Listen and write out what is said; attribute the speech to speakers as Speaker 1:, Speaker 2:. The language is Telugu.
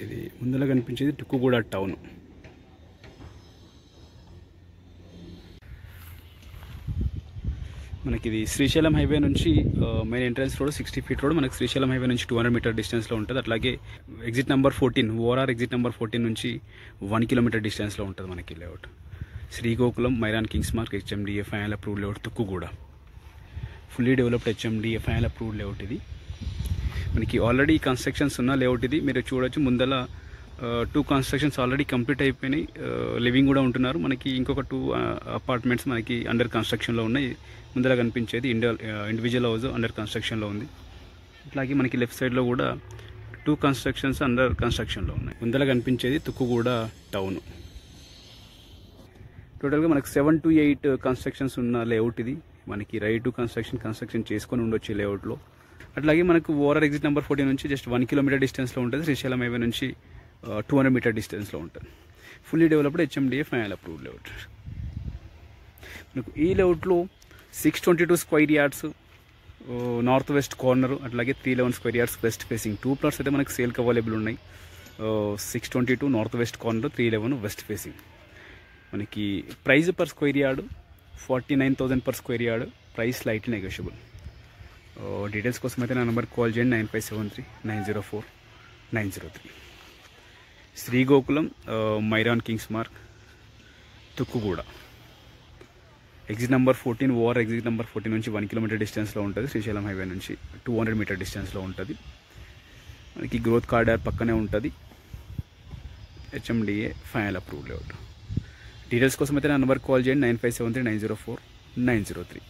Speaker 1: ఇది ముందర కనిపించేది తుక్కుగూడ టౌన్. మనకి ఇది శ్రీశైలం హైవే నుంచి main entrance road 60 feet road మనకి శ్రీశైలం హైవే నుంచి 200 మీటర్ డిస్టెన్స్లో ఉంటుంది. అట్లాగే exit number 14 ORR exit number 14 నుంచి 1 కిలోమీటర్ డిస్టెన్స్లో ఉంటుంది మనకి layout. Srigokulam Myron kings mark HMDA final approved layout Tukkuguda. Fully developed HMDA final approved layout. ఇది మనకి ఆల్రెడీ కన్స్ట్రక్షన్స్ ఉన్న లేఅవుట్. ఇది మీరు చూడొచ్చు ముందల 2 కన్స్ట్రక్షన్స్ ఆల్రెడీ కంప్లీట్ అయిపోయినాయి. లివింగ్ కూడా ఉంటున్నారు. మనకి ఇంకొక 2 అపార్ట్మెంట్స్ మనకి అండర్ కన్స్ట్రక్షన్లో ఉన్నాయి. ముందర కనిపించేది ఇండివిజువల్ హౌస్ అండర్ కన్స్ట్రక్షన్లో ఉంది. అట్లాగే మనకి లెఫ్ట్ సైడ్లో కూడా 2 కన్స్ట్రక్షన్స్ అండర్ కన్స్ట్రక్షన్లో ఉన్నాయి. ముందర కనిపించేది తుక్కుగూడ టౌన్. టోటల్గా మనకి 7 to 8 కన్స్ట్రక్షన్స్ ఉన్న లేఅవుట్. ఇది మనకి రైట్ టు కన్స్ట్రక్షన్ చేసుకొని ఉండొచ్చు లేఅవుట్లో. అట్లాగే మనకు ఓఆర్ఆర్ ఎగ్జిట్ నెంబర్ 14 నుంచి జస్ట్ 1 కిలోమీటర్ డిస్టెన్స్లో ఉంటుంది. శ్రీశైలం హైవే నుంచి 200 మీటర్ డిస్టెన్స్లో ఉంటుంది. Fully developed HMDA final approved layout. మనకు ఈ లేఅవుట్లో 622 square yards north west corner, అట్లాగే 311 square yards west facing 2 plots అయితే మనకి సేల్కి అవైలబుల్ ఉన్నాయి. 622 north west corner, 311 west facing. మనకి price per square yard 49,000 per square yard. Price slightly negotiable. Details కోసం అయితే నా నెంబర్కి కాల్ చేయండి 9573904903. Srigokulam Myron kings mark Tukkuguda. Exit number 14 OR exit number 14 నుంచి 1 కిలోమీటర్ డిస్టెన్స్లో ఉంటుంది. శ్రీశైలం హైవే నుంచి 200 మీటర్ డిస్టెన్స్లో ఉంటుంది. మనకి గ్రోత్ కారిడార్ పక్కనే ఉంటుంది. HMDA final approved layout. Details కోసం అయితే నా నెంబర్కి కాల్ చేయండి 9573904903.